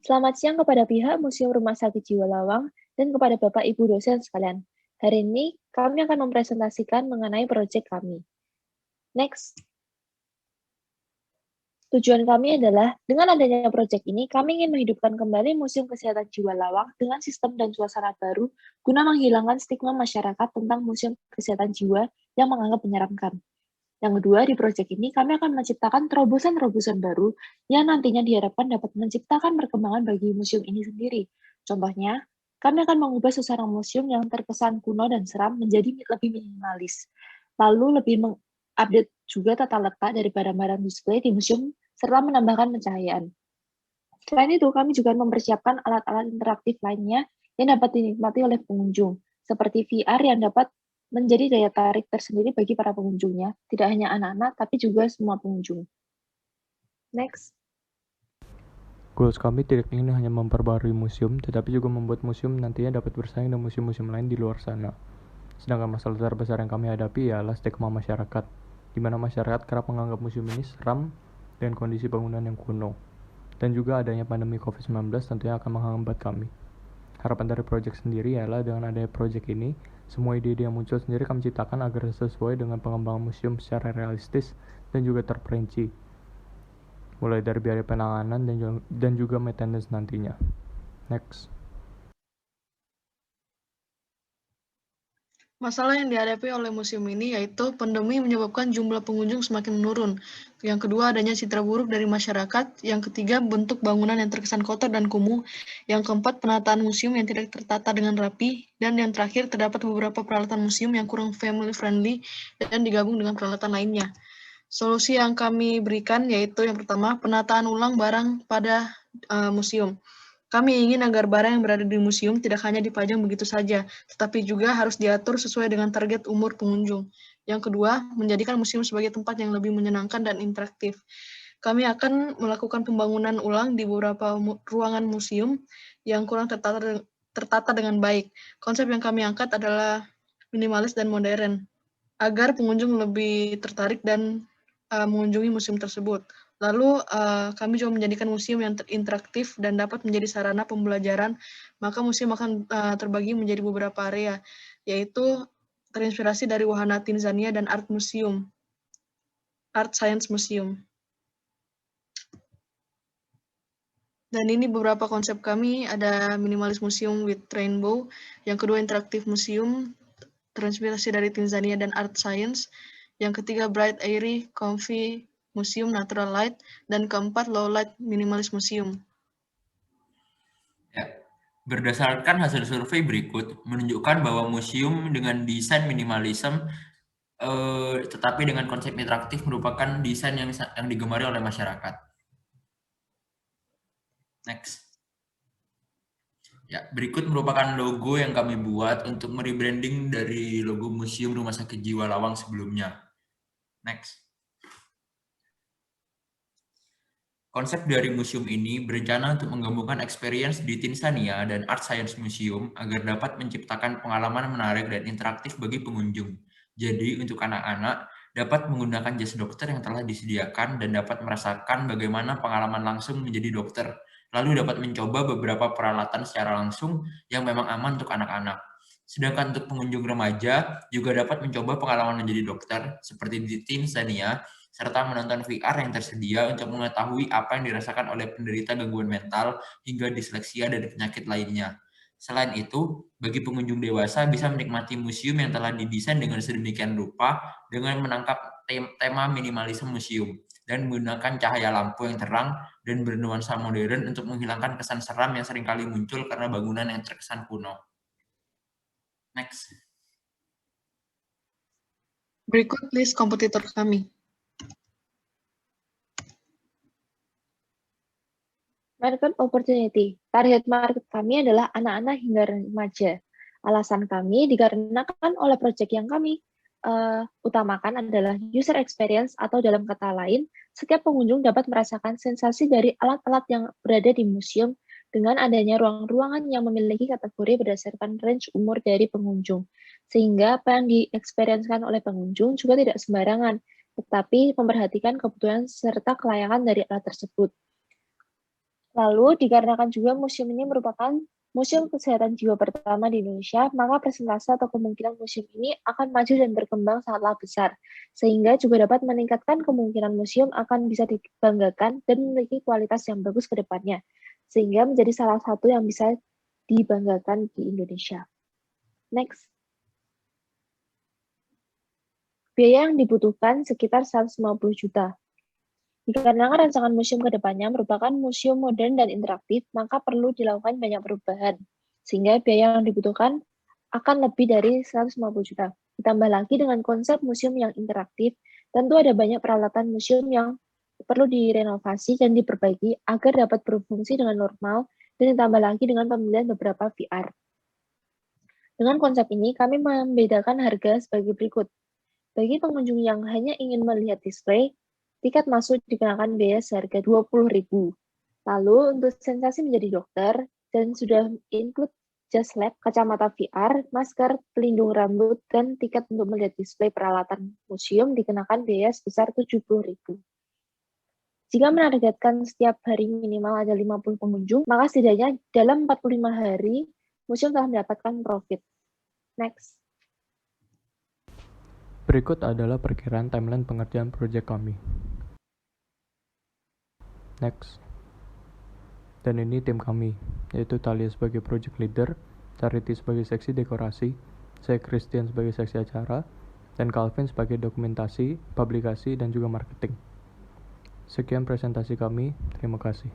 Selamat siang kepada pihak Museum Rumah Sakit Jiwa Lawang dan kepada Bapak Ibu dosen sekalian. Hari ini kami akan mempresentasikan mengenai proyek kami. Next. Tujuan kami adalah, dengan adanya proyek ini, kami ingin menghidupkan kembali Museum Kesehatan Jiwa Lawang dengan sistem dan suasana baru guna menghilangkan stigma masyarakat tentang Museum Kesehatan Jiwa yang menganggap menyeramkan. Yang kedua, di proyek ini kami akan menciptakan terobosan-terobosan baru yang nantinya diharapkan dapat menciptakan perkembangan bagi museum ini sendiri. Contohnya, kami akan mengubah suasana museum yang terkesan kuno dan seram menjadi lebih minimalis. Lalu lebih mengupdate juga tata letak dari barang-barang display di museum serta menambahkan pencahayaan. Selain itu, kami juga mempersiapkan alat-alat interaktif lainnya yang dapat dinikmati oleh pengunjung, seperti VR yang dapat menjadi daya tarik tersendiri bagi para pengunjungnya, tidak hanya anak-anak, tapi juga semua pengunjung. Next. Goals kami tidak ingin hanya memperbarui museum, tetapi juga membuat museum nantinya dapat bersaing dengan museum-museum lain di luar sana. Sedangkan masalah terbesar yang kami hadapi ialah stigma masyarakat, di mana masyarakat kerap menganggap museum ini seram dengan kondisi bangunan yang kuno. Dan juga adanya pandemi COVID-19 tentunya akan menghambat kami. Harapan dari proyek sendiri ialah dengan adanya proyek ini, semua ide-ide yang muncul sendiri kami ciptakan agar sesuai dengan pengembangan museum secara realistis dan juga terperinci, mulai dari biaya penanganan dan juga maintenance nantinya. Next. Masalah yang dihadapi oleh museum ini yaitu pandemi menyebabkan jumlah pengunjung semakin menurun. Yang kedua, adanya citra buruk dari masyarakat. Yang ketiga, bentuk bangunan yang terkesan kotor dan kumuh. Yang keempat, penataan museum yang tidak tertata dengan rapi. Dan yang terakhir, terdapat beberapa peralatan museum yang kurang family friendly dan digabung dengan peralatan lainnya. Solusi yang kami berikan yaitu yang pertama, penataan ulang barang pada museum. Kami ingin agar barang yang berada di museum tidak hanya dipajang begitu saja, tetapi juga harus diatur sesuai dengan target umur pengunjung. Yang kedua, menjadikan museum sebagai tempat yang lebih menyenangkan dan interaktif. Kami akan melakukan pembangunan ulang di beberapa ruangan museum yang kurang tertata dengan baik. Konsep yang kami angkat adalah minimalis dan modern, agar pengunjung lebih tertarik dan mengunjungi museum tersebut. Lalu kami juga menjadikan museum yang interaktif dan dapat menjadi sarana pembelajaran, maka museum akan terbagi menjadi beberapa area, yaitu terinspirasi dari Wahana Tanzania dan Art Science Museum. Dan ini beberapa konsep kami, ada minimalis museum with rainbow, yang kedua interaktif museum, terinspirasi dari Tanzania dan Art Science, yang ketiga bright airy, comfy museum natural light, dan keempat low light minimalis museum. Ya. Berdasarkan hasil survei berikut menunjukkan bahwa museum dengan desain minimalism tetapi dengan konsep interaktif merupakan desain yang digemari oleh masyarakat. Next. Ya, berikut merupakan logo yang kami buat untuk merebranding dari logo Museum Rumah Sakit Jiwa Lawang sebelumnya. Next. Konsep dari museum ini berencana untuk menggabungkan experience di Tanzania dan Art Science Museum agar dapat menciptakan pengalaman menarik dan interaktif bagi pengunjung. Jadi, untuk anak-anak dapat menggunakan jas dokter yang telah disediakan dan dapat merasakan bagaimana pengalaman langsung menjadi dokter. Lalu dapat mencoba beberapa peralatan secara langsung yang memang aman untuk anak-anak. Sedangkan untuk pengunjung remaja juga dapat mencoba pengalaman menjadi dokter seperti di Tanzania, serta menonton VR yang tersedia untuk mengetahui apa yang dirasakan oleh penderita gangguan mental hingga disleksia dan penyakit lainnya. Selain itu, bagi pengunjung dewasa bisa menikmati museum yang telah didesain dengan sedemikian rupa dengan menangkap tema minimalisme museum dan menggunakan cahaya lampu yang terang dan bernuansa modern untuk menghilangkan kesan seram yang seringkali muncul karena bangunan yang terkesan kuno. Next. Berikut list kompetitor kami. Market opportunity. Target market kami adalah anak-anak hingga remaja. Alasan kami dikarenakan oleh proyek yang kami utamakan adalah user experience atau dalam kata lain, setiap pengunjung dapat merasakan sensasi dari alat-alat yang berada di museum dengan adanya ruang-ruangan yang memiliki kategori berdasarkan range umur dari pengunjung. Sehingga apa yang di-experience-kan oleh pengunjung juga tidak sembarangan, tetapi memperhatikan kebutuhan serta kelayakan dari alat tersebut. Lalu, dikarenakan juga museum ini merupakan museum kesehatan jiwa pertama di Indonesia, maka persentase atau kemungkinan museum ini akan maju dan berkembang sangatlah besar, sehingga juga dapat meningkatkan kemungkinan museum akan bisa dibanggakan dan memiliki kualitas yang bagus ke depannya, sehingga menjadi salah satu yang bisa dibanggakan di Indonesia. Next. Biaya yang dibutuhkan sekitar 150 juta. Dikarenakan rancangan museum ke depannya merupakan museum modern dan interaktif, maka perlu dilakukan banyak perubahan, sehingga biaya yang dibutuhkan akan lebih dari 150 juta. Ditambah lagi dengan konsep museum yang interaktif, tentu ada banyak peralatan museum yang perlu direnovasi dan diperbaiki agar dapat berfungsi dengan normal, dan ditambah lagi dengan pembelian beberapa VR. Dengan konsep ini, kami membedakan harga sebagai berikut. Bagi pengunjung yang hanya ingin melihat display, tiket masuk dikenakan biaya seharga 20.000. Lalu untuk sensasi menjadi dokter, dan sudah include jas lab, kacamata VR, masker, pelindung rambut, dan tiket untuk melihat display peralatan museum dikenakan biaya sebesar 70.000. Jika menargetkan setiap hari minimal ada 50 pengunjung, maka setidaknya dalam 45 hari, museum telah mendapatkan profit. Next. Berikut adalah perkiraan timeline pengerjaan proyek kami. Next. Dan ini tim kami, yaitu Thalia sebagai project leader, Charity sebagai seksi dekorasi, saya Christian sebagai seksi acara, dan Calvin sebagai dokumentasi, publikasi, dan juga marketing. Sekian presentasi kami, terima kasih.